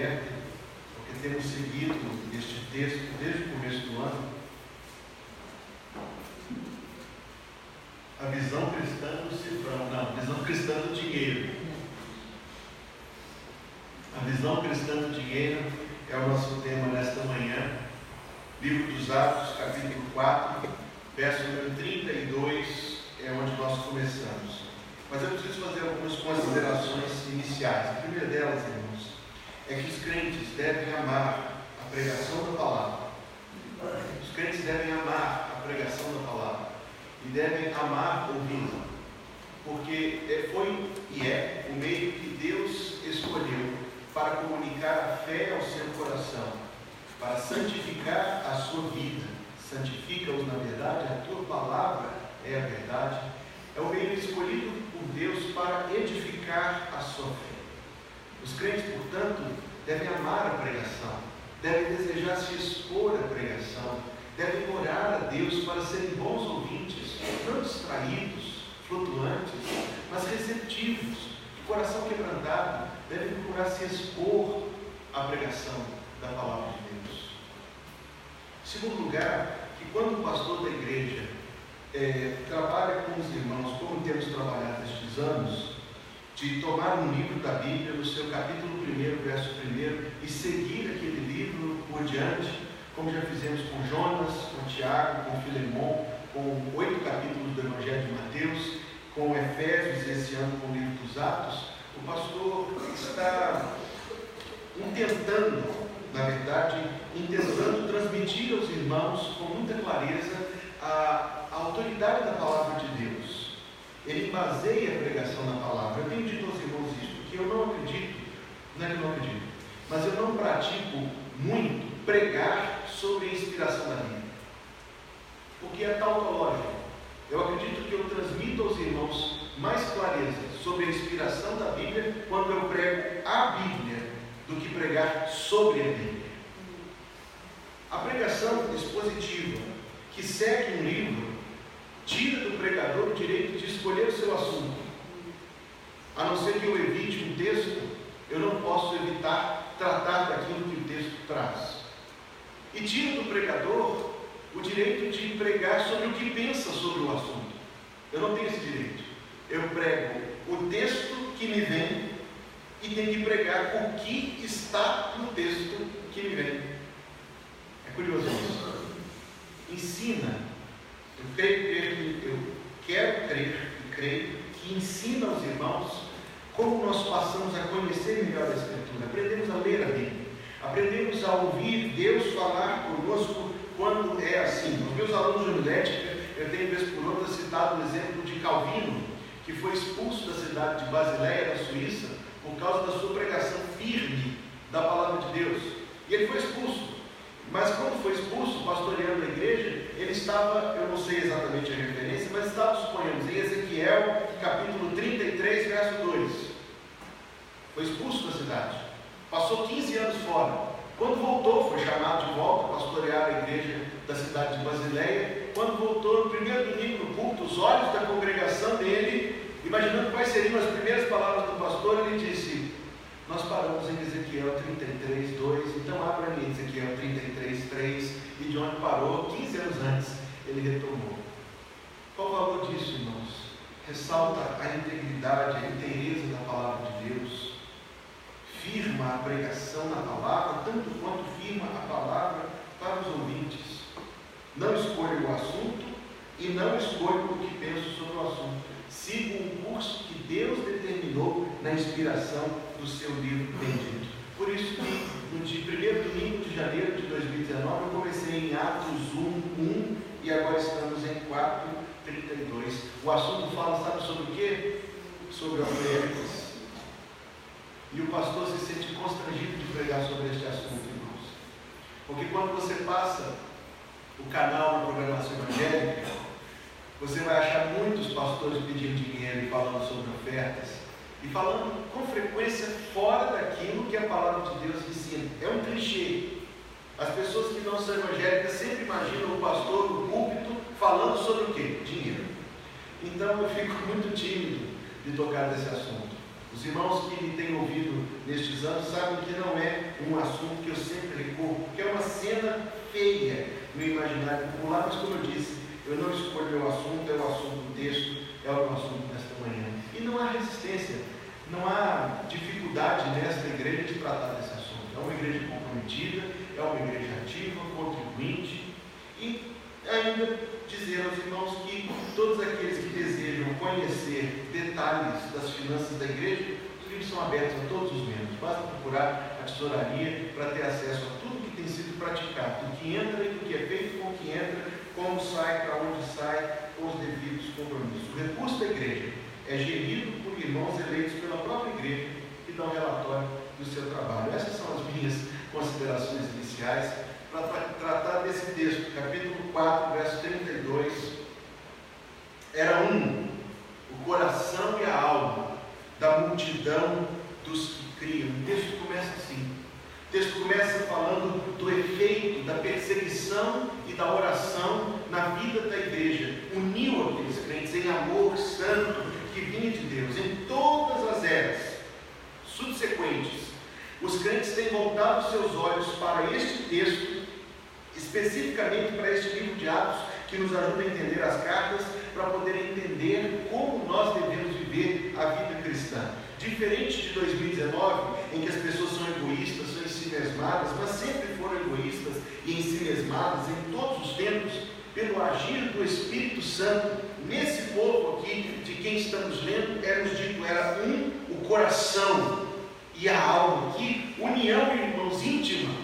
Werther, porque temos seguido este texto desde o começo do ano. A visão cristã do cifrão, não, a visão cristã do dinheiro. A visão cristã do dinheiro é o nosso tema nesta manhã. Livro dos Atos, capítulo 4, verso número 32, é onde nós começamos. Mas eu preciso fazer algumas considerações iniciais. A primeira delas, irmãos, é que os crentes devem amar a pregação da palavra. Os crentes devem amar a pregação da palavra e devem amar ouvi-la, porque foi e é o meio que Deus escolheu para comunicar a fé ao seu coração, para santificar a sua vida. Santifica-os na verdade, a tua palavra é a verdade. É o meio escolhido por Deus para edificar a sua fé. Os crentes, portanto, devem amar a pregação, devem desejar se expor à pregação, devem orar a Deus para serem bons ouvintes, não distraídos, flutuantes, mas receptivos, de coração quebrantado, devem procurar se expor à pregação da palavra de Deus. Em segundo lugar, que quando o pastor da igreja trabalha com os irmãos, como temos trabalhado estes anos, de tomar um livro da Bíblia, no seu capítulo 1, verso 1, e seguir aquele livro por diante, como já fizemos com Jonas, com Tiago, com Filemon, com 8 capítulos do Evangelho de Mateus, com Efésios, esse ano com o livro dos Atos, o pastor está intentando transmitir aos irmãos com muita clareza a autoridade da palavra de Deus. Ele baseia a pregação na palavra. Eu tenho dito aos irmãos isso, porque eu não acredito, não é que eu não acredito, mas eu não pratico muito pregar sobre a inspiração da Bíblia, porque é tautológico. Eu acredito que eu transmito aos irmãos mais clareza sobre a inspiração da Bíblia quando eu prego a Bíblia do que pregar sobre a Bíblia. A pregação expositiva que segue um livro tira do pregador o direito de escolher o seu assunto. A não ser que eu evite um texto, eu não posso evitar tratar daquilo que o texto traz. E tira do pregador o direito de pregar sobre o que pensa sobre o assunto. Eu não tenho esse direito. Eu prego o texto que me vem e tenho que pregar o que está no texto que me vem. É curioso isso. Ensina. Eu quero crer e creio que ensina aos irmãos como nós passamos a conhecer melhor a Escritura. Aprendemos a ler a Bíblia. Aprendemos a ouvir Deus falar conosco quando é assim. Os meus alunos de homilética, eu tenho vez por outra citado o exemplo de Calvino, que foi expulso da cidade de Basileia, na Suíça, por causa da sua pregação firme da palavra de Deus. E ele foi expulso. Mas quando foi expulso, pastoreando a igreja, ele estava, eu não sei exatamente a referência, mas estava, suponhamos, em Ezequiel, capítulo 33, verso 2. Foi expulso da cidade. Passou 15 anos fora. Quando voltou, foi chamado de volta a pastorear a igreja da cidade de Basileia. Quando voltou, no primeiro domingo no culto, os olhos da congregação dele, imaginando quais seriam as primeiras palavras do pastor, ele disse: nós paramos em Ezequiel 33, 2, então abra em Ezequiel 33, 3, e de onde parou, 15 anos antes, ele retomou. Qual o valor disso, irmãos? Ressalta a integridade, a inteireza da palavra de Deus, firma a pregação na palavra, tanto quanto firma a palavra para os ouvintes. Não escolho o assunto e não escolho o que penso sobre o assunto. Sigo um curso que Deus determinou na inspiração do seu livro bendito. Por isso que no dia 1º domingo de janeiro de 2019 eu comecei em Atos 1 e agora estamos em 4:32. O assunto fala, sabe sobre o quê? Sobre ofertas. E o pastor se sente constrangido de pregar sobre este assunto, irmãos. Porque quando você passa o canal na programação evangélica, você vai achar muitos pastores pedindo dinheiro e falando sobre ofertas, e falando com frequência fora daquilo que a palavra de Deus ensina. É um clichê. As pessoas que não são evangélicas sempre imaginam o pastor no púlpito falando sobre o quê? Dinheiro. Então eu fico muito tímido de tocar nesse assunto. Os irmãos que me têm ouvido nestes anos sabem que não é um assunto que eu sempre recorro, porque é uma cena feia no imaginário popular, mas como eu disse, eu não escolho o assunto, é o assunto do texto, é o assunto desta manhã. E não há resistência, não há dificuldade nesta igreja de tratar desse assunto. É uma igreja comprometida, é uma igreja ativa, contribuinte, e ainda dizer aos irmãos que todos aqueles que desejam conhecer detalhes das finanças da igreja, os livros são abertos a todos os membros. Basta procurar a tesouraria para ter acesso a tudo que tem sido praticado, do que entra e do que é feito com o que entra, como sai, para onde sai, com os devidos compromissos. O recurso da igreja é gerido por irmãos eleitos pela própria igreja que dão relatório do seu trabalho. Essas são as minhas considerações iniciais para tratar desse texto, capítulo 4, verso 32. Era o coração e a alma da multidão dos que criam. O texto começa assim. O texto começa falando do efeito da perseguição e da oração na vida da igreja. Uniu aqueles crentes em amor santo que vinha de Deus. Em todas as eras subsequentes, os crentes têm voltado seus olhos para este texto, especificamente para este livro de Atos, que nos ajuda a entender as cartas, para poder entender como nós devemos viver a vida cristã. Diferente de 2019, em que as pessoas são egoístas, são ensimesmadas, mas sempre foram egoístas e ensimesmadas em todos os tempos, pelo agir do Espírito Santo, nesse povo aqui, de quem estamos lendo, é-nos dito, era o coração e a alma. Que união, irmãos, íntima,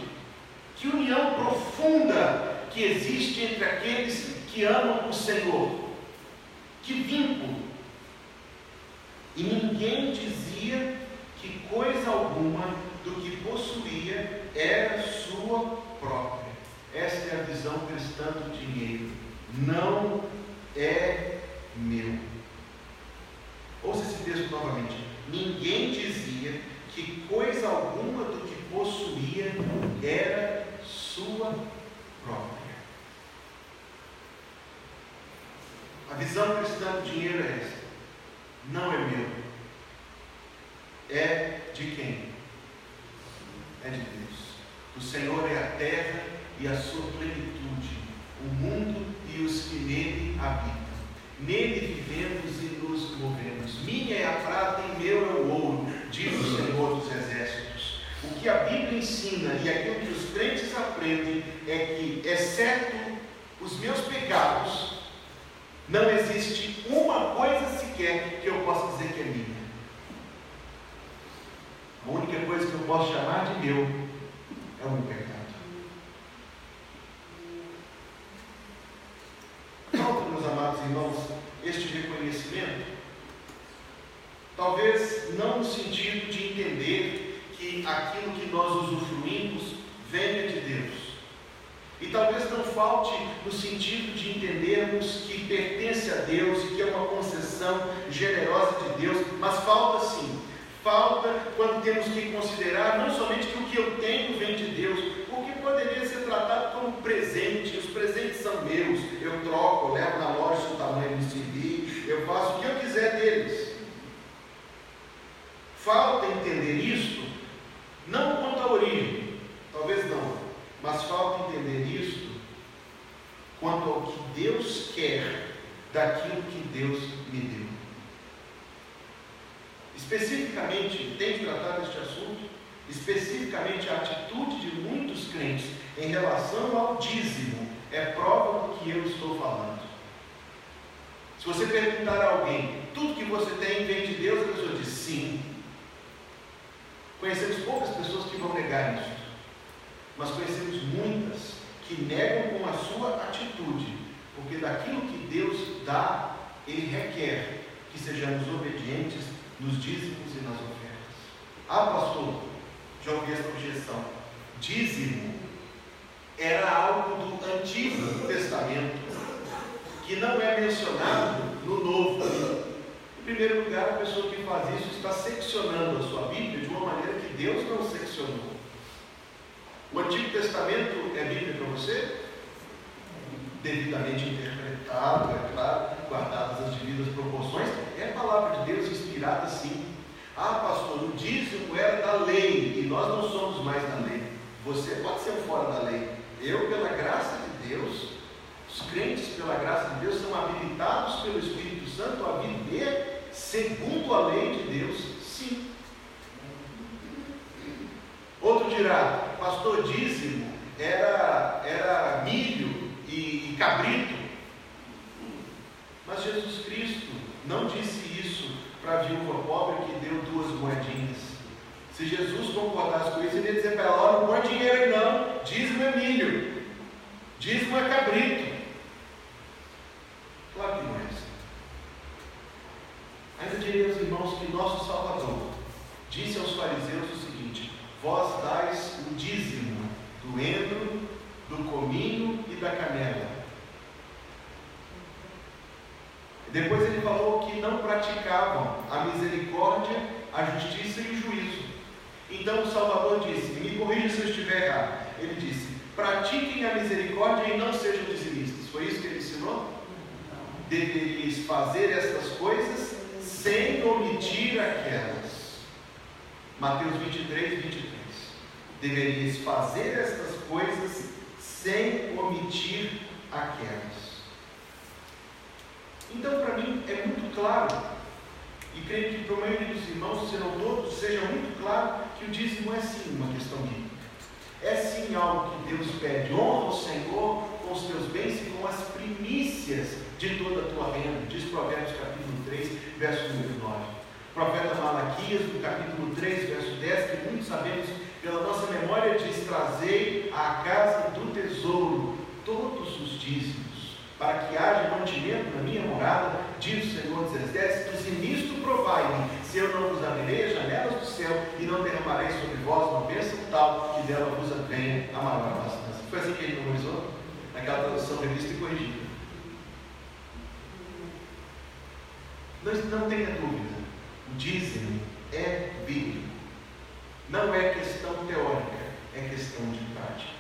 que união profunda que existe entre aqueles que amam o Senhor, que vínculo. E ninguém dizia que coisa alguma do que possuía era sua própria. Esta é a visão cristã do dinheiro. Não é meu. Ouça esse texto novamente. Ninguém dizia que coisa alguma do que possuía era sua própria. A visão cristã do dinheiro é essa. Não é meu. É de quem? É de Deus. O Senhor é a terra e a sua plenitude, o mundo e os que nele habitam. Nele vivemos e nos movemos. Minha é a prata e meu é o ouro, diz o Senhor dos Exércitos. O que a Bíblia ensina e aquilo que os crentes aprendem é que, exceto os meus pecados, não existe uma coisa sequer que eu possa dizer que é minha. A única coisa que eu posso chamar de meu é o meu pecado. Falta, meus amados irmãos, este reconhecimento, talvez não no sentido de entender que aquilo que nós usufruímos venha de Deus. E talvez não falte no sentido de entendermos que pertence a Deus e que é uma concessão generosa de Deus, mas falta sim. Falta quando temos que considerar não somente que o que eu tenho vem de Deus, porque poderia ser tratado como presente. Os presentes são meus, eu troco, eu levo na loja do tamanho do CV, eu faço o que eu quiser deles. Falta entender isto, não quanto à origem, talvez não, mas falta entender isto quanto ao que Deus quer daquilo que Deus me deu. Especificamente, tem que tratar deste assunto, especificamente a atitude de muitos crentes em relação ao dízimo é prova do que eu estou falando. Se você perguntar a alguém, tudo que você tem vem de Deus, a pessoa diz sim. Conhecemos poucas pessoas que vão negar isso, mas conhecemos muitas que negam com a sua atitude, porque daquilo que Deus dá, Ele requer que sejamos obedientes nos dízimos e nas ofertas. Ah, pastor, já ouvi essa objeção. Dízimo era algo do Antigo Testamento, que não é mencionado no Novo. Em primeiro lugar, a pessoa que faz isso está seccionando a sua Bíblia de uma maneira que Deus não seccionou. O Antigo Testamento é Bíblia para você? Devidamente interpretado, é claro, guardadas as devidas proporções, é a palavra de Deus inspirada sim. Ah, pastor, o dízimo era da lei e nós não somos mais da lei. Você pode ser fora da lei. Eu, pela graça de Deus, os crentes, pela graça de Deus, são habilitados pelo Espírito Santo a viver segundo a lei de Deus, sim. Outro dirá, pastor, dízimo era milho e cabrito. Mas Jesus Cristo não disse isso para a viúva pobre que deu 2 moedinhas. Se Jesus concordasse com isso, ele ia dizer para ela: não põe dinheiro aí não, dízimo é milho, dízimo é cabrito. Claro que não é assim. Ainda diria aos irmãos que nosso Salvador disse aos fariseus o seguinte: vós dais o dízimo do endro, do cominho e da canela. Depois ele falou que não praticavam a misericórdia, a justiça e o juízo. Então o Salvador disse, me corrija se eu estiver errado, ele disse: pratiquem a misericórdia e não sejam dizimistas. Foi isso que ele ensinou? Deveríeis fazer estas coisas sem omitir aquelas. Mateus 23, 23. Deveríeis fazer estas coisas sem omitir aquelas. Então, para mim, é muito claro, e creio que para a maioria dos irmãos, se não todos, seja muito claro que o dízimo é sim uma questão bíblica. É sim algo que Deus pede: honra o Senhor com os teus bens e com as primícias de toda a tua renda. Diz Provérbios capítulo 3, verso número 9. O profeta Malaquias, no capítulo 3, verso 10, que muitos sabemos pela nossa memória, diz: trazei à casa do tesouro todos os dízimos, para que haja mantimento na minha morada, diz o Senhor dos Exércitos, e nisto provai-me, se eu não vos abrirei as janelas do céu e não derramarei sobre vós uma bênção tal que dela vos venha a maior abastança. Foi assim que ele memorizou? Naquela tradução revista e corrigida. Não tenha dúvida, o dízimo é bíblico. Não é questão teórica, é questão de prática.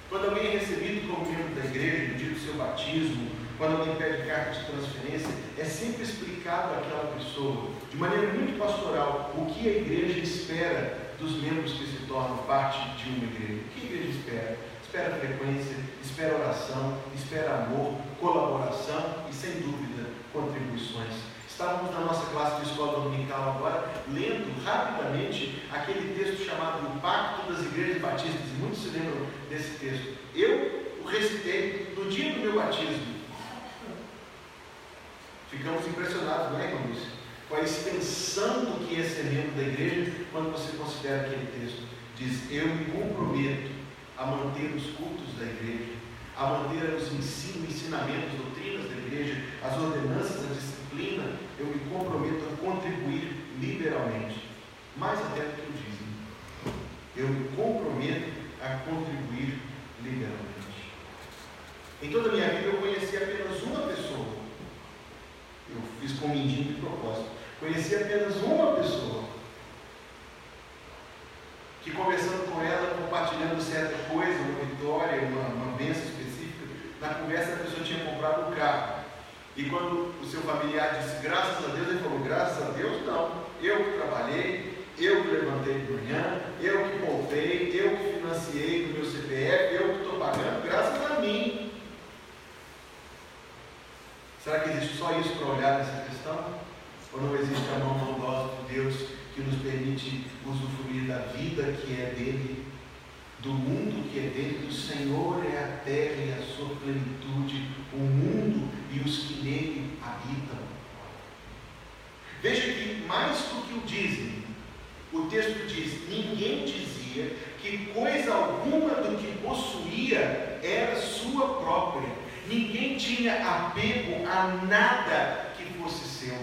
Quando alguém é recebido como membro da igreja, no dia do seu batismo, quando alguém pede carta de transferência, é sempre explicado àquela pessoa, de maneira muito pastoral, o que a igreja espera dos membros que se tornam parte de uma igreja. O que a igreja espera? Espera frequência, espera oração, espera amor, colaboração e, sem dúvida, contribuições. Estávamos na nossa classe de escola dominical agora, lendo rapidamente aquele texto chamado O Pacto das Igrejas Batistas, e muitos se lembram desse texto. Eu o recitei no dia do meu batismo. Ficamos impressionados, não é, irmão Lúcio? Com a extensão do que é ser membro da igreja, quando você considera aquele texto. Diz: eu me comprometo a manter os cultos da igreja, a manter os ensinamentos, doutrinas da igreja, as ordenanças, a disciplina. Eu me comprometo a contribuir liberalmente, mais até do que o dízimo. Eu me comprometo a contribuir liberalmente. Em toda a minha vida eu conheci apenas uma pessoa. Eu fiz com mindinho de propósito. Conheci apenas uma pessoa que, conversando com ela, compartilhando certa coisa, uma vitória, uma bênção específica, na conversa a pessoa tinha comprado um carro. E quando o seu familiar disse graças a Deus, ele falou: graças a Deus não, eu que trabalhei, eu que levantei de manhã, eu que poupei, eu que financiei do meu CPF, eu que estou pagando, graças a mim. Será que existe só isso para olhar nessa questão? Ou não existe a mão bondosa de Deus que nos permite usufruir da vida que é dele, do mundo que é dele? Do Senhor é a terra e a sua plenitude, o mundo e os que nele habitam. Veja que mais do que o dízimo, o texto diz: ninguém dizia que coisa alguma do que possuía era sua própria. Ninguém tinha apego a nada que fosse seu.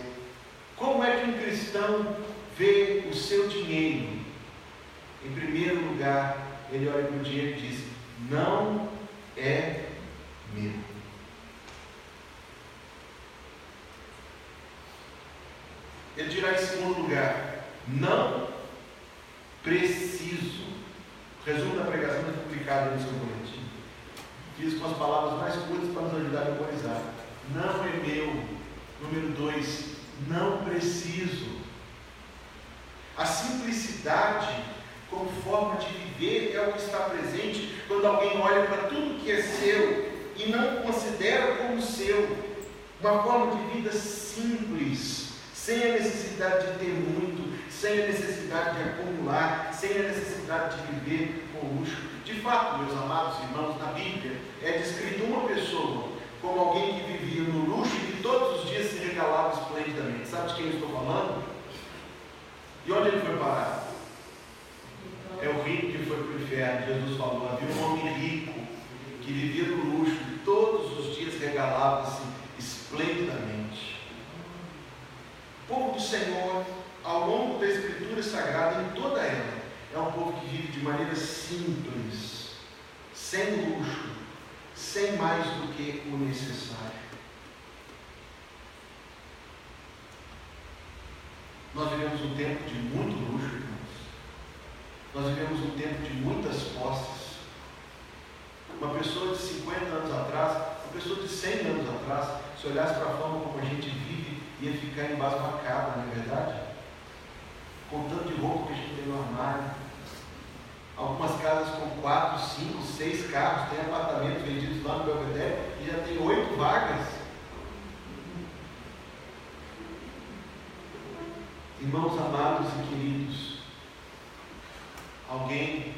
Como é que um cristão vê o seu dinheiro? Em primeiro lugar, ele olha para o dinheiro e diz: não é meu. Ele dirá em segundo lugar: não preciso. O resumo da pregação é publicado no seu boletim. Fiz com as palavras mais curtas para nos ajudar a memorizar. Não é meu. Número 2, Não preciso. A simplicidade como forma de viver é o que está presente quando alguém olha para tudo que é seu e não considera como seu. Uma forma de vida simples, sem a necessidade de ter muito, sem a necessidade de acumular, sem a necessidade de viver com luxo. De fato, meus amados irmãos, na Bíblia é descrito uma pessoa como alguém que vivia no luxo e que todos os dias se regalava esplendidamente. Sabe de quem eu estou falando? E onde ele foi parar? É o rico que foi para o inferno. Jesus falou, havia um homem rico que vivia no luxo e todos os dias regalava-se esplendidamente. O povo do Senhor, ao longo da Escritura Sagrada, em toda ela, é um povo que vive de maneira simples, sem luxo, sem mais do que o necessário. Nós vivemos um tempo de muito luxo, irmãos. Nós vivemos um tempo de muitas posses. Uma pessoa de 50 anos atrás, uma pessoa de 100 anos atrás, se olhasse para a forma como a gente vive, ia ficar embasbacada, não é verdade? Com tanto de roupa que a gente tem no armário. Algumas casas com 4, 5, 6 carros, tem apartamentos vendidos lá no Belvedere e já tem 8 vagas. Irmãos amados e queridos, alguém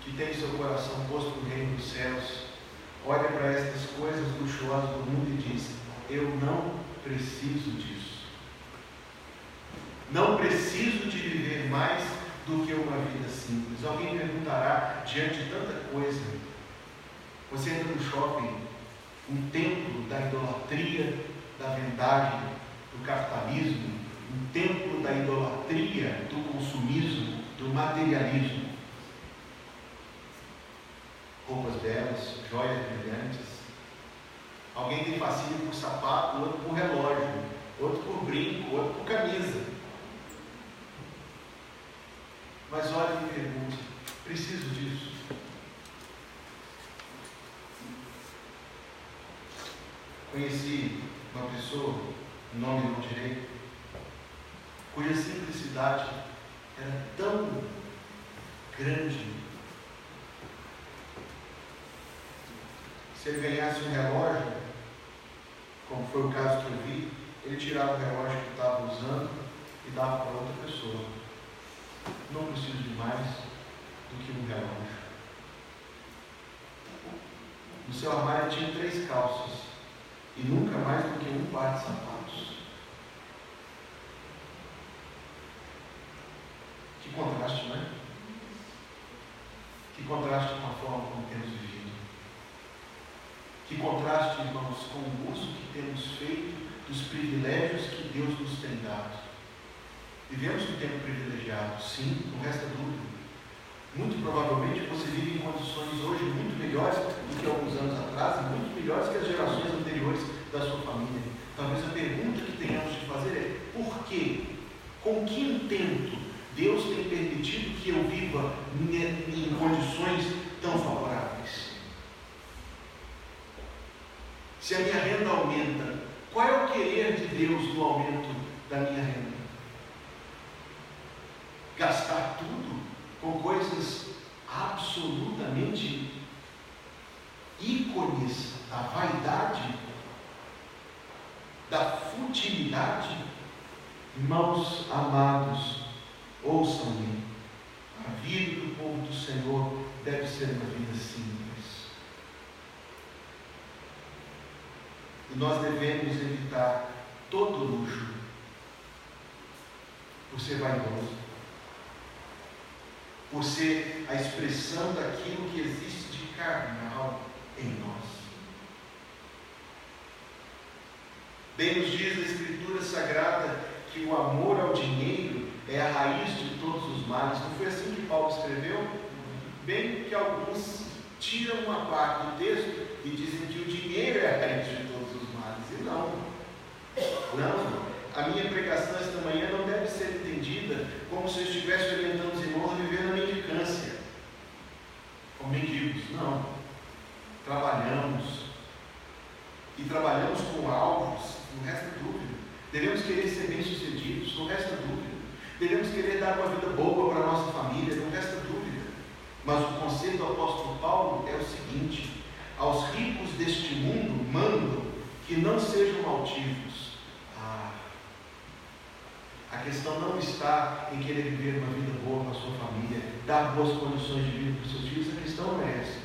que tem seu coração posto no reino dos céus, olha para estas coisas luxuosas do mundo e diz: eu não preciso disso. Não preciso de viver mais do que uma vida simples. Alguém perguntará, diante de tanta coisa, você entra no shopping, um templo da idolatria, da vendagem, do capitalismo, um templo da idolatria, do consumismo, do materialismo. Roupas belas, joias brilhantes. Alguém tem fascínio por sapato, outro por relógio, outro por brinco, outro por camisa. Mas olhe e pergunte: preciso disso? Conheci uma pessoa, nome não direi, cuja simplicidade era tão grande. Se ele ganhasse um relógio, como foi o caso que eu vi, ele tirava o relógio que estava usando e dava para outra pessoa. Não preciso de mais do que um relógio. No seu armário tinha 3 calças e nunca mais do que um par de sapatos. Que contraste, não é? Que contraste com a forma como temos vivido. Que contraste, irmãos, com o uso que temos feito dos privilégios que Deus nos tem dado. Vivemos um tempo privilegiado, sim, não resta dúvida. Muito provavelmente você vive em condições hoje muito melhores do que alguns anos atrás, e muito melhores que as gerações anteriores da sua família. Talvez a pergunta que tenhamos de fazer é: por quê? Com que intento Deus tem permitido que eu viva em condições tão favoráveis? Se a minha renda aumenta, qual é o querer de Deus no aumento da minha renda? Gastar tudo com coisas absolutamente ícones da vaidade, da futilidade? Irmãos amados, ouçam-me. A vida do povo do Senhor deve ser uma vida simples. E nós devemos evitar todo luxo por ser vaidoso, por ser a expressão daquilo que existe de carnal em nós. Bem nos diz a Escritura Sagrada que o amor ao dinheiro é a raiz de todos os males. Não foi assim que Paulo escreveu? Bem que alguns tiram uma parte do texto e dizem que o dinheiro é a raiz de todos os males. E não. A minha pregação esta manhã não deve ser entendida como se eu estivesse orientando os irmãos a viver na mendicância, como mendigos. Não. Trabalhamos. E trabalhamos com alvos, não resta dúvida. Devemos querer ser altivos. A questão não está em querer viver uma vida boa com a sua família, dar boas condições de vida para os seus filhos. A questão não é essa.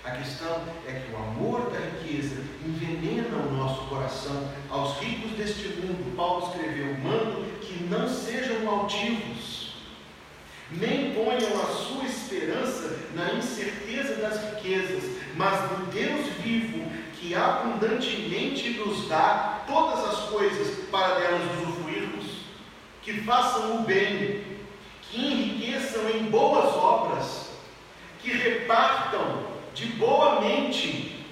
A questão é que o amor da riqueza envenena o nosso coração. Aos ricos deste mundo, Paulo escreveu: mando que não sejam altivos, nem ponham a sua esperança na incerteza das riquezas, mas no Deus vivo, que abundantemente nos dá todas as coisas para delas usufruirmos. Que façam o bem, que enriqueçam em boas obras, que repartam de boa mente,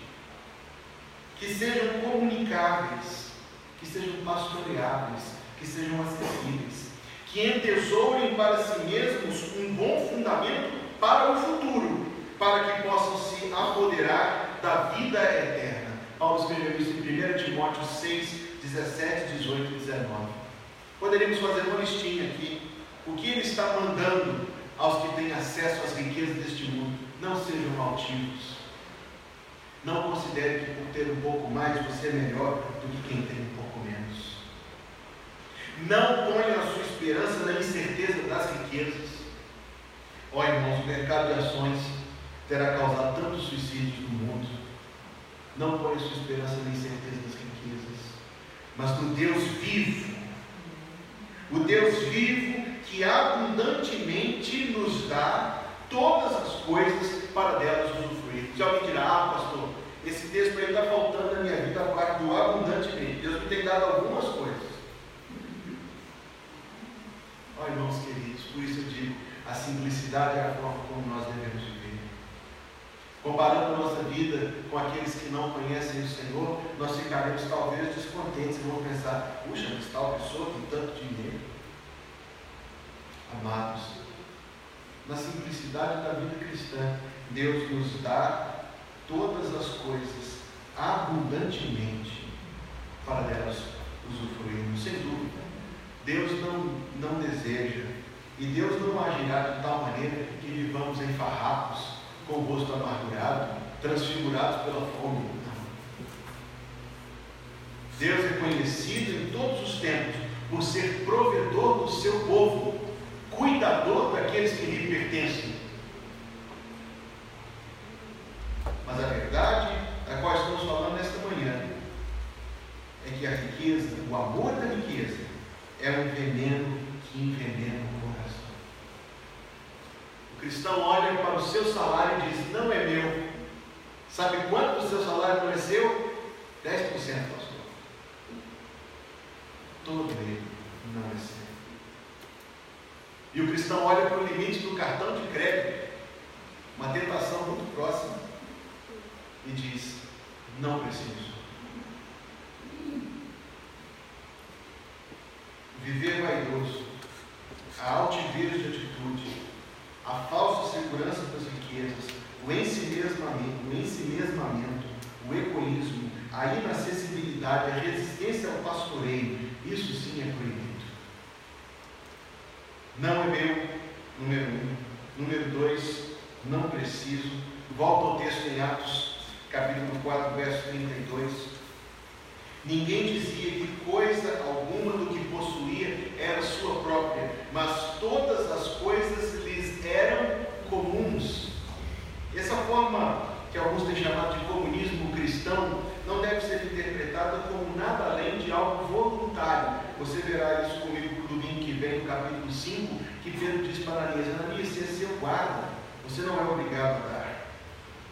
que sejam comunicáveis, que sejam pastoreáveis, que sejam acessíveis, que entesourem para si mesmos um bom fundamento para o futuro, para que possam se apoderar da vida eterna. Paulo escreveu isso em 1 Timóteo 6, 17, 18 e 19. Poderíamos fazer uma listinha aqui. O que ele está mandando aos que têm acesso às riquezas deste mundo? Não sejam altivos. Não considere que por ter um pouco mais você é melhor do que quem tem um pouco menos. Não ponha a sua esperança na incerteza das riquezas. Ó irmãos, o mercado de ações terá causado tantos suicídios no mundo. Não ponha a sua esperança na incerteza das riquezas, mas no Deus vivo. O Deus vivo que abundantemente nos dá todas as coisas para delas usufruir. Se alguém dirá: pastor, esse texto aí está faltando na minha vida a parte do abundantemente. Deus me tem dado algumas coisas. Ó irmãos queridos, por isso eu digo, a simplicidade é a forma como nós devemos viver. Comparando a nossa vida com aqueles que não conhecem o Senhor, nós ficaremos talvez descontentes e vamos pensar: puxa, mas tal pessoa tem tanto dinheiro. Amados, na simplicidade da vida cristã, Deus nos dá todas as coisas abundantemente para delas usufruirmos. Sem dúvida, Deus não deseja, e Deus não agirá de tal maneira que vivamos em farrapos, com o rosto amargurado, transfigurados pela fome. Deus é conhecido em todos os tempos por ser provedor do seu povo, cuidador daqueles que lhe pertencem. Mas a verdade da qual estamos falando nesta manhã é que a riqueza, o amor da riqueza, é um veneno que envenena o coração. O cristão olha para o seu salário e diz: não é meu. Sabe quanto do seu salário não é seu? 10%, pastor. Todo ele não é seu. E o cristão olha para o limite do cartão de crédito, uma tentação muito próxima, e diz: não preciso. Viver vaidoso, a altivez de atitude, a falsa segurança das riquezas, o ensimesmamento, o egoísmo, a inacessibilidade, a resistência ao pastoreio, isso sim é proibido. Não é meu, número 1. Número 2, não preciso. Volta ao texto em Atos, capítulo 4, verso 32. Ninguém dizia que coisa alguma do que possuía era sua própria, mas todas as coisas lhes eram comuns. Essa forma que alguns têm chamado de comunismo cristão não deve ser interpretada como nada além de algo voluntário. Você verá isso comigo no domingo que vem, no capítulo 5, que Pedro diz para Ananias: Ananias, se é seu, guarda, você não é obrigado a dar.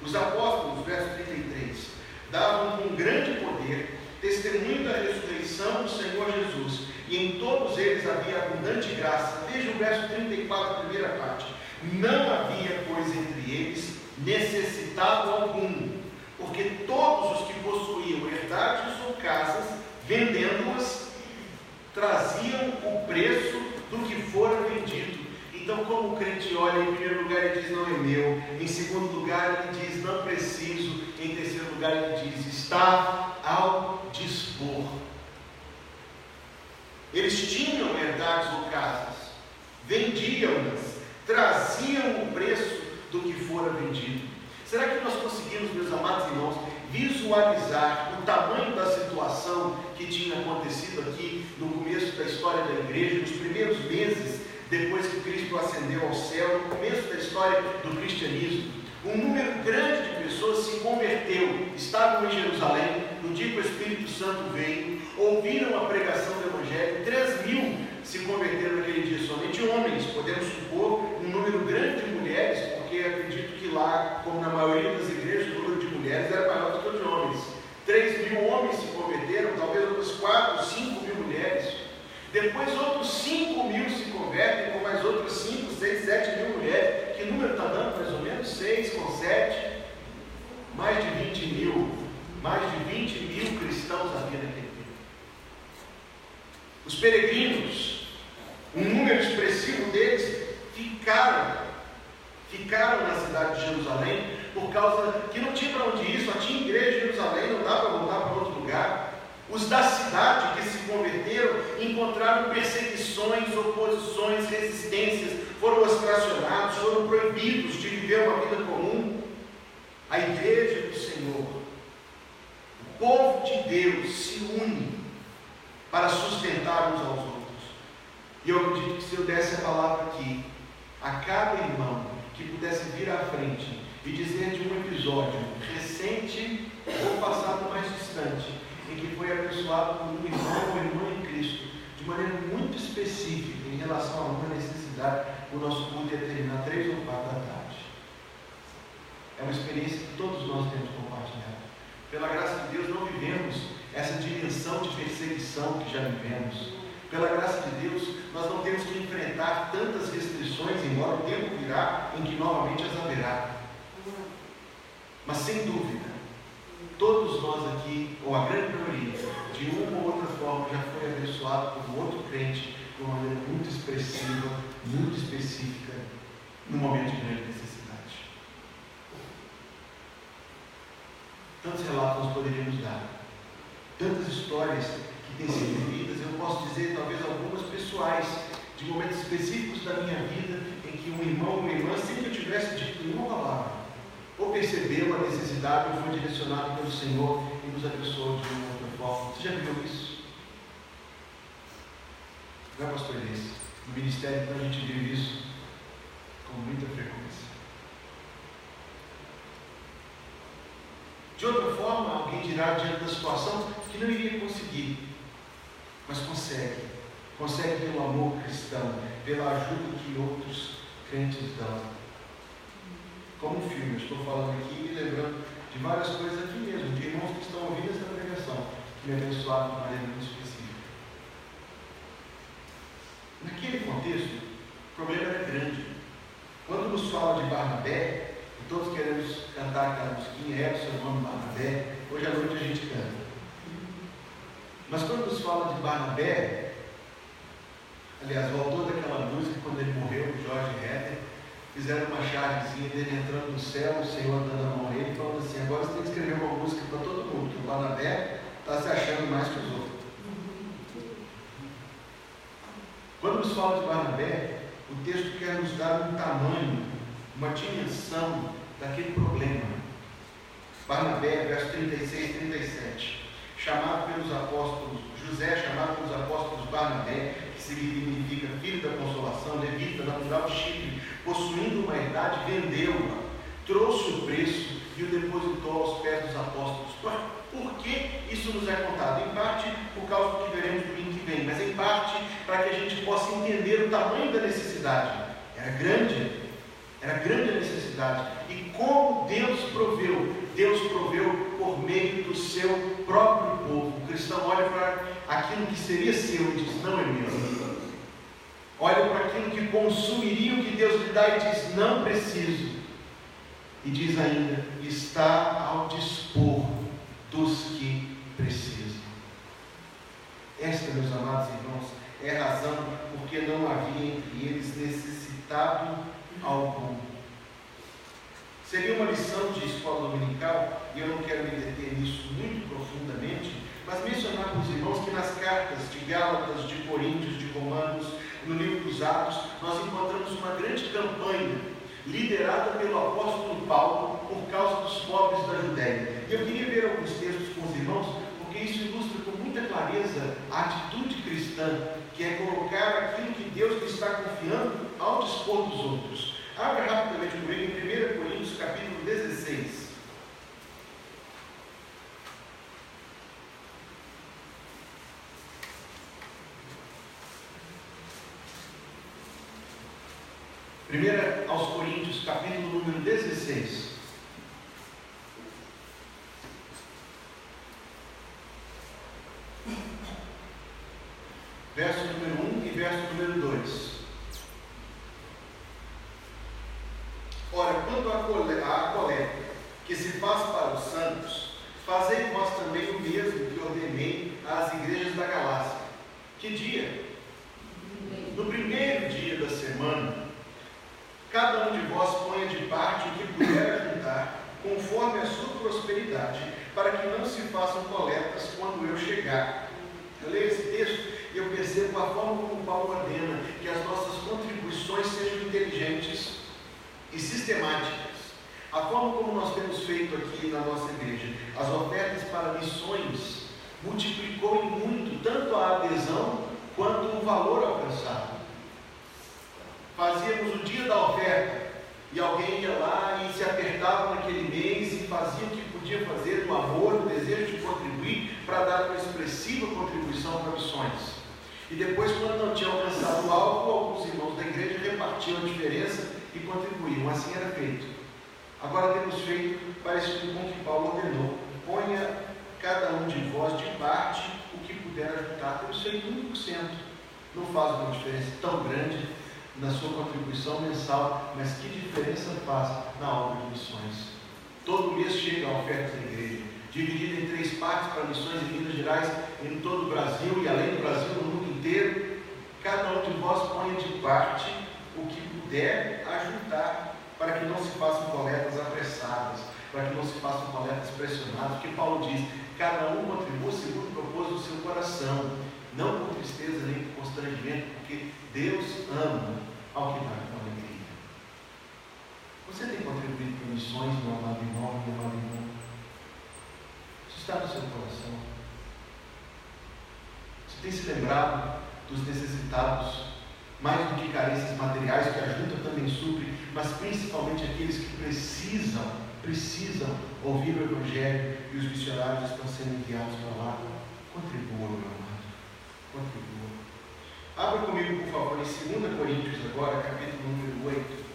Os apóstolos, verso 33, davam com grande poder testemunho da ressurreição do Senhor Jesus, e em todos eles havia abundante graça. Veja o verso 34, a primeira parte: não havia, pois, entre eles necessitado algum, porque todos os que possuíam herdades ou casas, vendendo-as, traziam o preço do que fora vendido. Então, como o crente olha, em primeiro lugar ele diz: não é meu. Em segundo lugar ele diz: não preciso. Em terceiro lugar ele diz: está ao dispor. Eles tinham herdades ou casas, vendiam-nas, traziam o preço do que fora vendido. Será que nós conseguimos, meus amados irmãos, visualizar o tamanho da situação que tinha acontecido aqui no começo da história da igreja, nos primeiros meses depois que Cristo ascendeu ao céu, no começo da história do cristianismo. Um número grande de pessoas se converteu, estavam em Jerusalém, no dia que o Espírito Santo veio, ouviram a pregação do Evangelho, 3.000 se converteram naquele dia, somente homens, podemos supor um número grande de mulheres, porque acredito que lá, como na maioria das igrejas, o número de mulheres era maior do que o de homens. 3.000 homens se converteram, talvez outras 4, 5.000 mulheres. Depois outros 5.000 se convertem, com mais outras 5, 6, 7.000 mulheres. Que número está dando? Mais ou menos 6 com 7, mais de 20.000. Mais de 20.000 cristãos havia naquele tempo. Os peregrinos, um número expressivo deles, ficaram na cidade de Jerusalém, por causa que não tinha para onde ir, só tinha igreja em Jerusalém, não dá para voltar para outro lugar. Os da cidade que se converteram encontraram perseguições, oposições, resistências, foram ostracionados, foram proibidos de viver uma vida comum. A igreja do Senhor, o povo de Deus, se une para sustentar uns aos outros. E eu acredito que se eu desse a palavra aqui, a cada irmão que pudesse vir à frente e dizer de um episódio recente ou passado mais distante, em que foi abençoado por um irmão ou irmã em Cristo, de maneira muito específica em relação a uma necessidade, o nosso culto ia terminar 3 ou 4 da tarde. É uma experiência que todos nós temos compartilhado. Pela graça de Deus, não vivemos essa dimensão de perseguição que já vivemos. Pela graça de Deus, nós não temos que enfrentar tantas restrições, embora o tempo virá em que novamente as haverá. Mas sem dúvida, todos nós aqui, ou a grande maioria, de uma ou outra forma, já foi abençoado por um outro crente de uma maneira muito expressiva, muito específica, no momento de grande necessidade. Tantos relatos nós poderíamos dar, tantas histórias que têm sido vividas, eu posso dizer talvez algumas pessoais, de momentos específicos da minha vida, em que um irmão ou uma irmã, sem que eu tivesse dito nenhuma palavra, ou percebeu a necessidade, ou foi direcionado pelo Senhor e nos abençoou de uma outra forma. Você já viveu isso? Não é, pastor Inês? No ministério, então, a gente vive isso com muita frequência. De outra forma, alguém dirá diante da situação que não iria conseguir, mas consegue pelo amor cristão, pela ajuda que outros crentes dão. Como um filme, eu estou falando aqui e lembrando de várias coisas aqui mesmo, de irmãos que estão ouvindo essa pregação, que me abençoaram de maneira muito específica. Naquele contexto, o problema era grande. Quando nos fala de Barnabé, e todos queremos cantar aquela musiquinha, é o seu nome Barnabé, hoje à noite a gente canta. Mas quando nos fala de Barnabé, aliás, o autor daquela música, quando ele morreu, o Jorge Herder, fizeram uma chargezinha dele entrando no céu, o Senhor dando a mão a ele, falando assim: agora você tem que escrever uma música para todo mundo, que o Barnabé está se achando mais que os outros. Quando nos fala de Barnabé, o texto quer nos dar um tamanho, uma dimensão daquele problema. Barnabé, verso 36 e 37. Chamado pelos apóstolos, José, chamado pelos apóstolos Barnabé, que significa filho da consolação, levita, natural de Chipre, possuindo uma herdade, vendeu-a, trouxe o preço e o depositou aos pés dos apóstolos. Por que isso nos é contado? Em parte por causa do que veremos no domingo que vem, mas em parte para que a gente possa entender o tamanho da necessidade. Era grande a necessidade. E como Deus proveu por meio do seu próprio povo. O cristão olha para aquilo que seria seu e diz: não é meu. Olha para aquilo que consumiria o que Deus lhe dá e diz: não preciso. E diz ainda: está ao dispor dos que precisam. Esta, meus amados irmãos, é a razão porque não havia entre eles necessitado algum. Seria uma lição de escola dominical, e eu não quero me deter nisso muito profundamente, mas mencionar para os irmãos que nas cartas de Gálatas, de Coríntios, de Romanos, no livro dos Atos, nós encontramos uma grande campanha liderada pelo apóstolo Paulo por causa dos pobres da Judéia. E eu queria ver alguns textos com os irmãos, porque isso ilustra com muita clareza a atitude cristã, que é colocar aquilo que Deus lhe está confiando ao dispor dos outros. Abra rapidamente comigo em 1 Coríntios capítulo 16. Primeira aos Coríntios, capítulo número 16. Verso número 1 e verso número 2. Ora, quanto à coleta que se faz para os santos, fazei vós também o mesmo que ordenei às igrejas da Galácia. Que dia? No primeiro dia da semana, cada um de vós ponha de parte o que puder ajuntar, conforme a sua prosperidade, para que não se façam coletas quando eu chegar. Eu leio esse texto e eu percebo a forma como Paulo ordena que as nossas contribuições sejam inteligentes e sistemáticas. A forma como nós temos feito aqui na nossa igreja, as ofertas para missões, multiplicou em muito tanto a adesão quanto o valor alcançado. Fazíamos o dia da oferta e alguém ia lá e se apertava naquele mês e fazia o que podia fazer do amor, do desejo de contribuir para dar uma expressiva contribuição para missões. E depois, quando não tinha alcançado o alvo, alguns irmãos da igreja repartiam a diferença e contribuíam. Assim era feito. Agora temos feito parecido com o que Paulo ordenou: ponha cada um de vós de parte o que puder ajudar. Temos feito 1%. Não faz uma diferença tão grande na sua contribuição mensal, mas que diferença faz na obra de missões. Todo mês chega a oferta da igreja, dividida em 3 partes para missões em Minas Gerais, em todo o Brasil e além do Brasil, no mundo inteiro. Cada um de vós ponha de parte o que puder ajudar, para que não se façam coletas apressadas, para que não se façam coletas pressionadas, porque Paulo diz: cada um contribua segundo o propósito do seu coração, não por tristeza nem por constrangimento, porque Deus ama ao que dá com alegria. Você tem contribuído para missões, meu amado irmão, meu amado irmão? Isso está no seu coração? Você tem se lembrado dos necessitados, mais do que carências materiais, que a junta também supre, mas principalmente aqueles que precisam ouvir o Evangelho, e os missionários estão sendo enviados para lá? Contribua, meu amado, contribua. Abra comigo, por favor, em 2 Coríntios agora, capítulo número 8.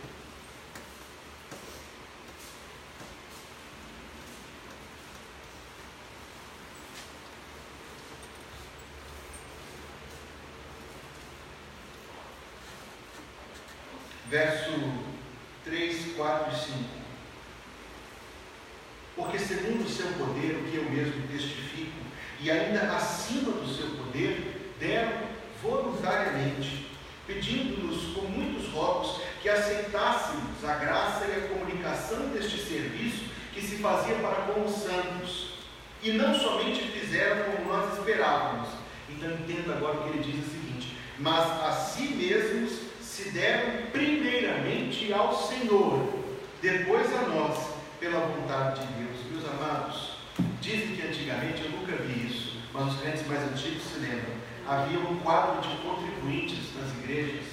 Verso 3, 4 e 5. Porque segundo o seu poder, o que eu mesmo testifico, e ainda acima do seu poder, deram voluntariamente, pedindo-nos com muitos rogos que aceitássemos a graça e a comunicação deste serviço que se fazia para com os santos, e não somente fizeram como nós esperávamos. Então entenda agora o que ele diz: o seguinte: mas a si mesmos se deram primeiramente ao Senhor, depois a nós, pela vontade de Deus. Meus amados, dizem que antigamente, eu nunca vi isso, mas os crentes mais antigos se lembram, havia um quadro de contribuintes nas igrejas,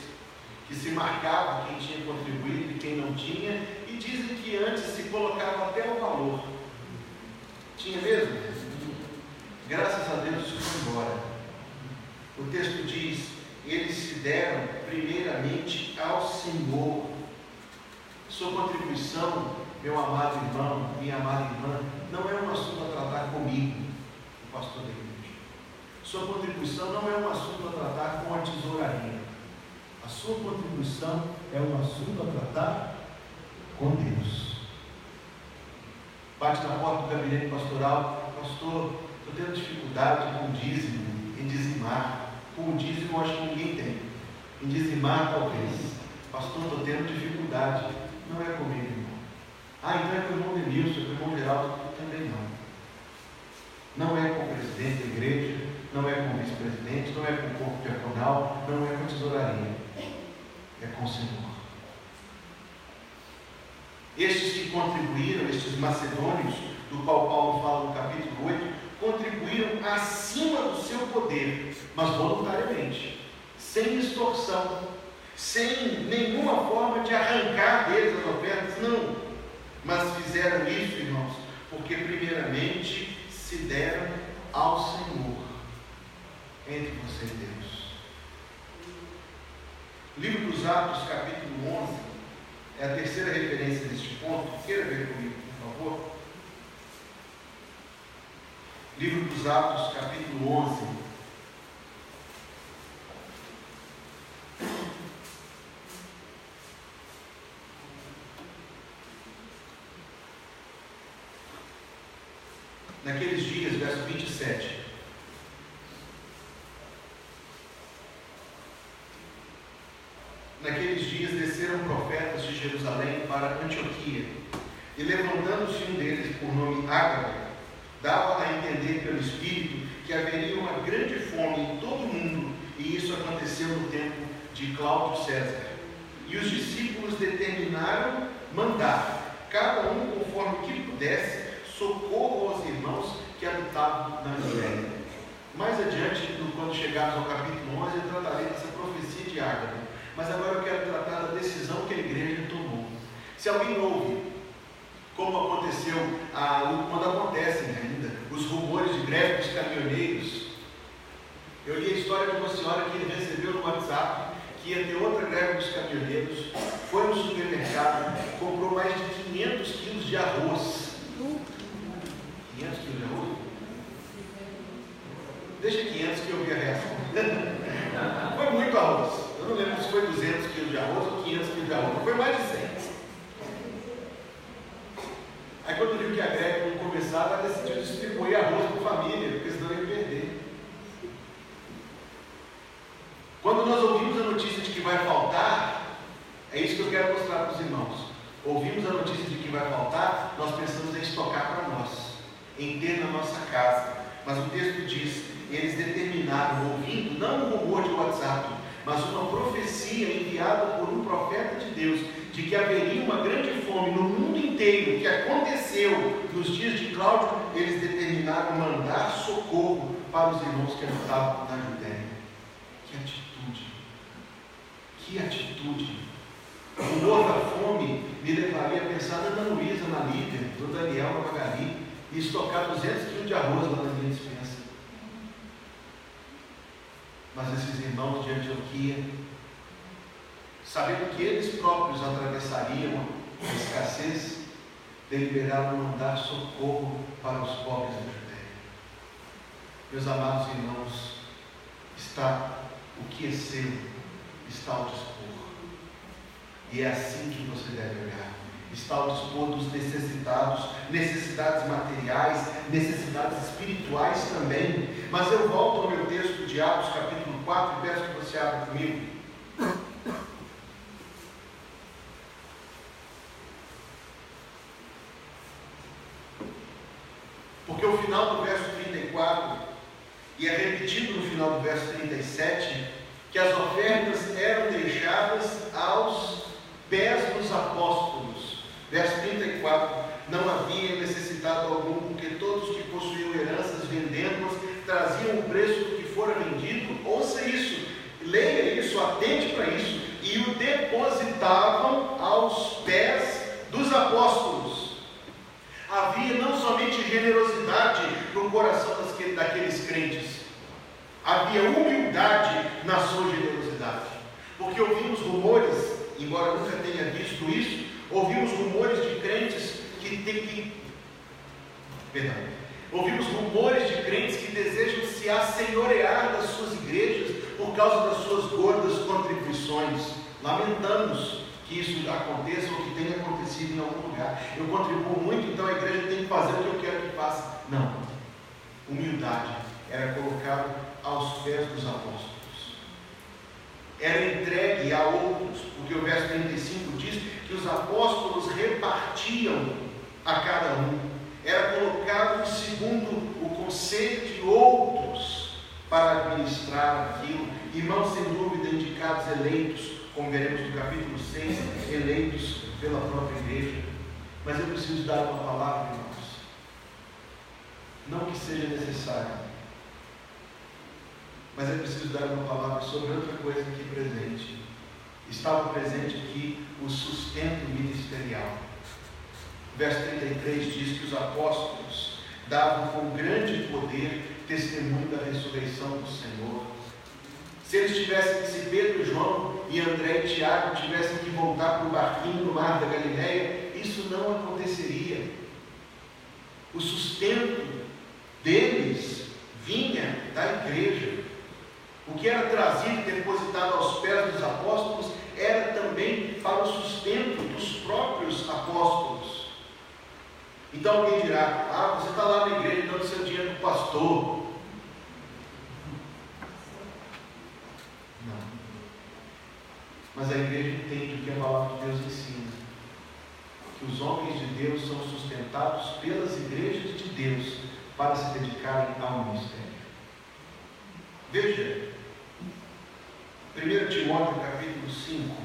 que se marcava quem tinha contribuído e quem não tinha, e dizem que antes se colocava até o valor. Tinha mesmo? Graças a Deus isso foi embora. O texto diz: eles se deram primeiramente ao Senhor. Sua contribuição, meu amado irmão, minha amada irmã, não é um assunto a tratar comigo, o pastor da igreja. Sua contribuição não é um assunto a tratar com a tesouraria. A sua contribuição é um assunto a tratar com Deus. Bate na porta do gabinete pastoral: pastor, estou tendo dificuldade com o dízimo, em dizimar. Com o dízimo, acho que ninguém tem. Em dizimar, talvez. Pastor, estou tendo dificuldade. Não é comigo, irmão. Então é com o irmão Denilson, com o irmão Geraldo. Também não. Não é com o presidente da igreja, não é com o vice-presidente, não é com o corpo diaconal, não é com a tesouraria. É com o Senhor. Estes que contribuíram, estes macedônios, do qual Paulo fala no capítulo 8, contribuíram acima do seu poder, mas voluntariamente, sem extorsão, sem nenhuma forma de arrancar deles as ofertas, não. Mas fizeram isso, irmãos, porque primeiramente se deram ao Senhor, entre você e Deus. Livro dos Atos, capítulo 11, é a terceira referência neste ponto. Queira ver comigo, por favor. Livro dos Atos, capítulo 11. Naqueles dias, verso 27. Naqueles dias desceram profetas de Jerusalém para Antioquia, e levantando-se um deles, por nome Ágabo, dava a entender pelo Espírito que haveria uma grande fome em todo o mundo, e isso aconteceu no tempo de Cláudio César. E os discípulos determinaram mandar, cada um conforme que pudesse, socorro aos irmãos que habitavam na Judéia. Mais adiante, quando chegarmos ao capítulo 11, eu tratarei dessa profecia de Ágabo. Mas agora eu quero tratar da decisão que a igreja tomou. Se alguém ouve, como aconteceu, quando acontecem ainda, os rumores de greve dos caminhoneiros. Eu li a história de uma senhora que recebeu no WhatsApp que ia ter outra greve dos caminhoneiros, foi no supermercado, comprou mais de 500 quilos de arroz. 500 quilos de arroz? Deixa 500 que eu vi a reação. Foi muito arroz. Eu não lembro se foi 200 quilos de arroz ou 500 quilos de arroz. Foi mais de 100. Aí quando viu que a greve não começava, ela decidiu distribuir arroz para a família, porque senão ia perder. Quando nós ouvimos a notícia de que vai faltar, é isso que eu quero mostrar para os irmãos. Ouvimos a notícia de que vai faltar, nós pensamos em estocar para nós, em ter na nossa casa. Mas o texto diz, eles determinaram, ouvindo, não um rumor de WhatsApp, mas uma profecia enviada por um profeta de Deus, de que haveria uma grande fome no mundo inteiro, que aconteceu nos dias de Cláudio. Eles determinaram mandar socorro para os irmãos que habitavam na Judéia. Que atitude! Que atitude! O rumor da fome me levaria a pensar na Ana Luísa, na Lívia, no Daniel, na Magali, e estocar 200 quilos de arroz lá na minha despensa. Mas esses irmãos de Antioquia, sabendo que eles próprios atravessariam a escassez, deliberaram mandar socorro para os pobres da Judéia. Meus amados irmãos, o que é seu está ao dispor. E é assim que você deve olhar. Está ao dispor dos necessitados, necessidades materiais, necessidades espirituais também. Mas eu volto ao meu texto de Atos, capítulo 4, e peço que você abra comigo. Porque o final do verso 34, e é repetido no final do verso 37, que as ofertas eram deixadas aos pés dos apóstolos. Verso 34, não havia necessitado algum, porque todos que possuíam heranças, vendendo-as, traziam o preço do que fora vendido. Ouça isso, leia isso, atente para isso, e o depositavam aos pés dos apóstolos. Havia não somente generosidade no coração daqueles crentes, havia humildade na sua generosidade. Porque ouvimos rumores, embora nunca tenha visto isso, ouvimos rumores de crentes ouvimos rumores de crentes que desejam se assenhorear das suas igrejas por causa das suas gordas contribuições. Lamentamos que isso aconteça ou que tenha acontecido em algum lugar. Eu contribuo muito, então a igreja tem que fazer o que eu quero que faça. Não. Humildade era colocado aos pés dos apóstolos. Era entregue a outros, porque o verso 35 diz que os apóstolos repartiam a cada um. Era colocado segundo o conselho de outros para administrar aquilo. Irmãos, sem dúvida, indicados, eleitos, como veremos no capítulo 6, eleitos pela própria igreja. Mas eu preciso dar uma palavra, irmãos. Não que seja necessário, mas eu preciso dar uma palavra sobre outra coisa aqui presente. Estava presente aqui o sustento ministerial. Verso 33 diz que os apóstolos davam com grande poder testemunho da ressurreição do Senhor. Se eles tivessem, se Pedro, João e André e Tiago tivessem que voltar para o barquinho no mar da Galileia, isso não aconteceria. O sustento deles vinha da igreja. O que era trazido e depositado aos pés dos apóstolos era também para o sustento dos próprios apóstolos. Então alguém dirá: você está lá na igreja dando seu dinheiro para o pastor. Não. Mas a igreja entende o que a palavra de Deus ensina: que os homens de Deus são sustentados pelas igrejas de Deus para se dedicarem ao ministério. Veja, 1 Timóteo capítulo 5.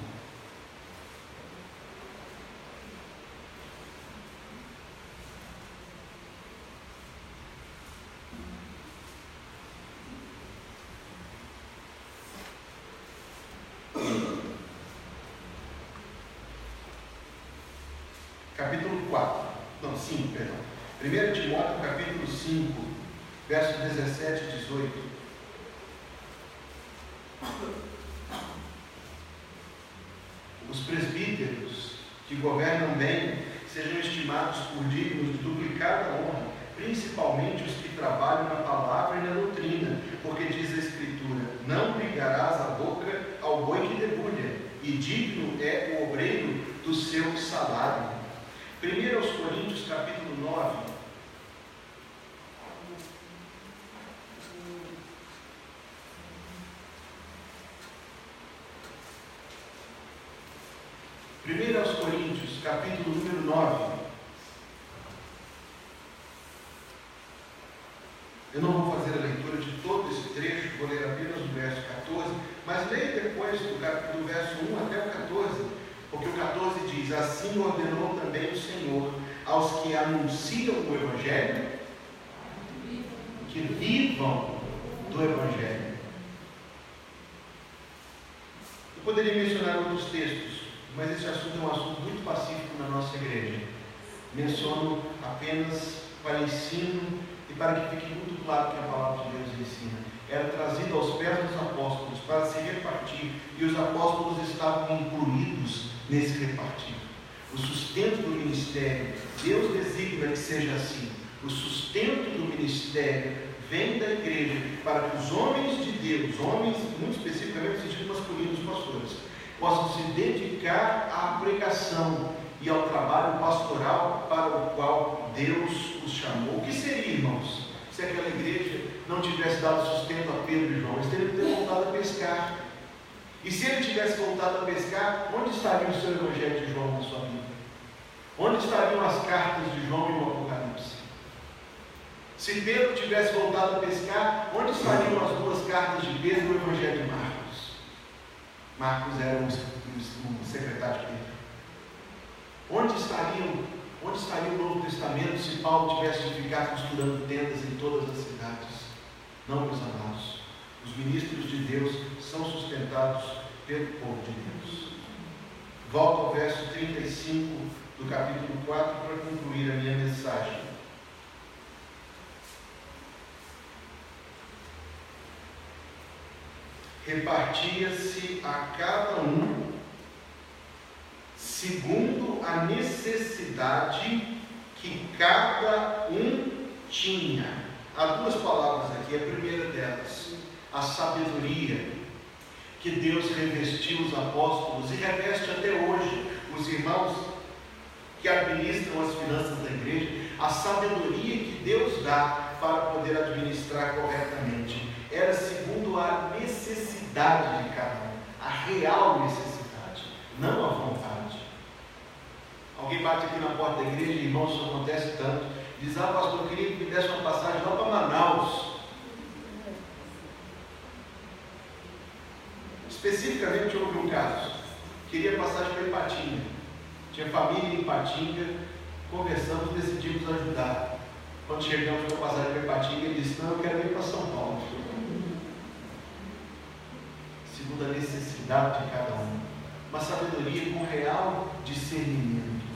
Capítulo 5, perdão. 1 Timóteo capítulo 5, versos 17 e 18. Os presbíteros que governam bem sejam estimados por dignos de duplicada honra, principalmente os que trabalham na palavra e na doutrina, porque diz a Escritura: não ligarás a boca ao boi que debulha, e digno é o obreiro do seu salário. 1 Coríntios capítulo 9. Aos Coríntios, capítulo número 9. Eu não vou fazer a leitura de todo esse trecho, vou ler apenas o verso 14, mas leia depois do verso 1 até o 14, porque o 14 diz: assim ordenou também o Senhor aos que anunciam o Evangelho, que vivam do Evangelho. Eu poderia mencionar outros textos, mas esse assunto é um assunto muito pacífico na nossa igreja. Menciono apenas para ensino e para que fique muito claro que a palavra de Deus ensina. Era trazido aos pés dos apóstolos para se repartir, e os apóstolos estavam incluídos nesse repartir. O sustento do ministério, Deus designa que seja assim. O sustento do ministério vem da igreja para que os homens de Deus, homens muito especificamente no sentido masculino, os pastores, possam se dedicar à pregação e ao trabalho pastoral para o qual Deus os chamou. O que seria, irmãos, se aquela igreja não tivesse dado sustento a Pedro e João? Eles teriam que ter voltado a pescar. E se ele tivesse voltado a pescar, onde estaria o seu Evangelho de João na sua vida? Onde estariam as cartas de João e o Apocalipse? Se Pedro tivesse voltado a pescar, onde estariam as duas cartas de Pedro e o Evangelho de Marcos? Marcos era o secretário de Pedro. Onde estaria o Novo Testamento se Paulo tivesse de ficar costurando tendas em todas as cidades? Não, meus amados. Os ministros de Deus são sustentados pelo povo de Deus. Volto ao verso 35 do capítulo 4 para concluir a minha mensagem. Repartia-se a cada um segundo a necessidade que cada um tinha. Há duas palavras aqui. A primeira delas, a sabedoria que Deus revestiu os apóstolos e reveste até hoje os irmãos que administram as finanças da igreja. A sabedoria que Deus dá para poder administrar corretamente era segundo a necessidade de cada um, a real necessidade, não a vontade. Alguém bate aqui na porta da igreja, irmãos, isso acontece tanto, diz: pastor, eu queria que me desse uma passagem lá para Manaus. Especificamente houve um caso, queria passagem para Ipatinga, tinha família em Ipatinga conversamos, decidimos ajudar. Quando chegamos na passagem para Ipatinga, ele disse: não, eu quero ir para São Paulo. Segundo a necessidade de cada um. Uma sabedoria com real discernimento.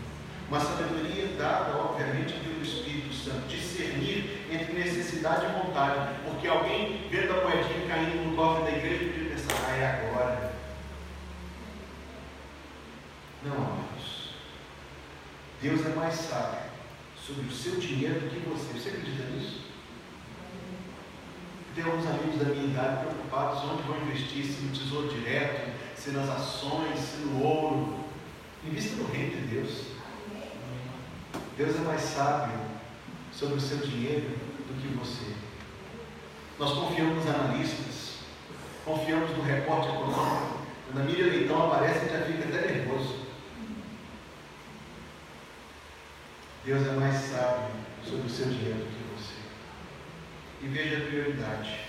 Uma sabedoria dada, obviamente, pelo Espírito Santo. Discernir entre necessidade e vontade. Porque alguém vendo a moedinha caindo no cofre da igreja podia pensar: ah, é agora. Não, amados. Deus é mais sábio sobre o seu dinheiro do que você. Você acredita nisso? Tem alguns amigos da minha idade preocupados onde vão investir, se no tesouro direto, se nas ações, se no ouro. Invista no reino de Deus. Deus é mais sábio sobre o seu dinheiro do que você. Nós confiamos nos analistas, confiamos no reporte econômico. Quando a Miriam Leitão aparece, a gente já fica até nervoso. Deus é mais sábio sobre o seu dinheiro do que você. E veja a prioridade.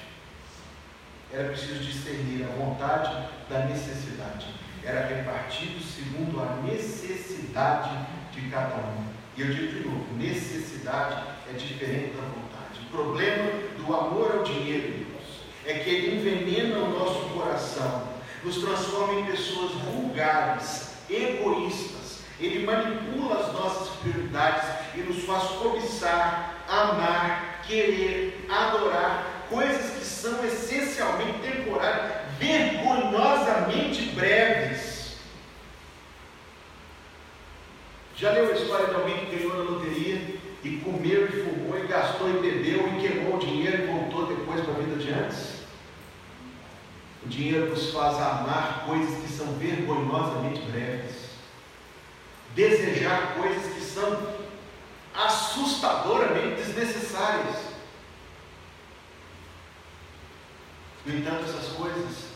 Era preciso discernir a vontade da necessidade. Era repartido segundo a necessidade de cada um. E eu digo de novo, necessidade é diferente da vontade. O problema do amor ao dinheiro, irmãos, é que ele envenena o nosso coração, nos transforma em pessoas vulgares, egoístas. Ele manipula as nossas prioridades e nos faz cobiçar, amar, querer, adorar coisas que são essencialmente temporárias, vergonhosamente breves. Já leu a história de alguém que ganhou na loteria e comeu e fumou e gastou e bebeu e queimou o dinheiro e voltou depois para a vida de antes? O dinheiro nos faz amar coisas que são vergonhosamente breves, desejar coisas que são assustadoramente desnecessárias. No entanto, essas coisas,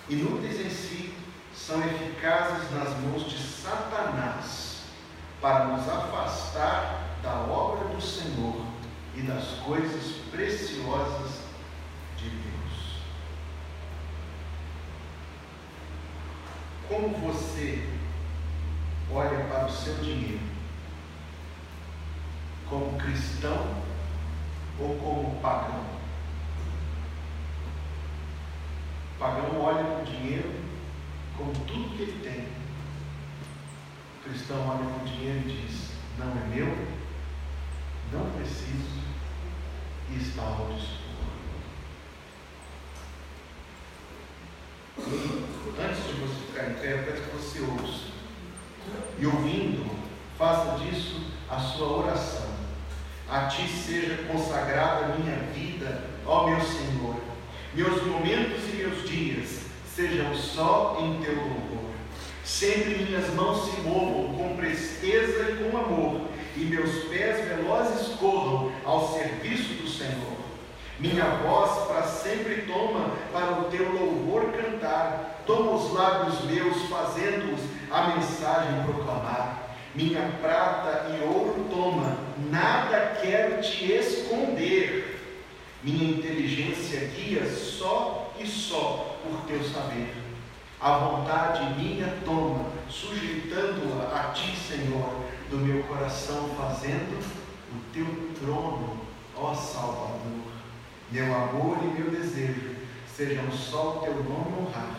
inúteis em si, são eficazes nas mãos de Satanás para nos afastar da obra do Senhor e das coisas preciosas de Deus. Como você olha para o seu dinheiro? Como cristão ou como pagão? O pagão olha para o dinheiro como tudo que ele tem. O cristão olha para o dinheiro e diz: não é meu, não preciso e está ao dispor. Antes de você ficar em pé, eu peço que você ouça. E ouvindo, faça disso a sua oração. A ti seja consagrada a minha vida, ó meu Senhor. Meus momentos e meus dias sejam só em teu louvor. Sempre minhas mãos se movam com presteza e com amor, e meus pés velozes corram ao serviço do Senhor. Minha voz para sempre toma para o teu louvor cantar. Toma os lábios meus, fazendo-os a mensagem proclamar. Minha prata e ouro toma, nada quero te esconder. Minha inteligência guia só e só por teu saber. A vontade minha toma, sujeitando-a a ti, Senhor, do meu coração fazendo o teu trono, ó Salvador. Meu amor e meu desejo sejam só o teu nome honrar.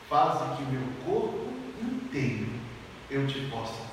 Faze que o meu corpo inteiro eu te possa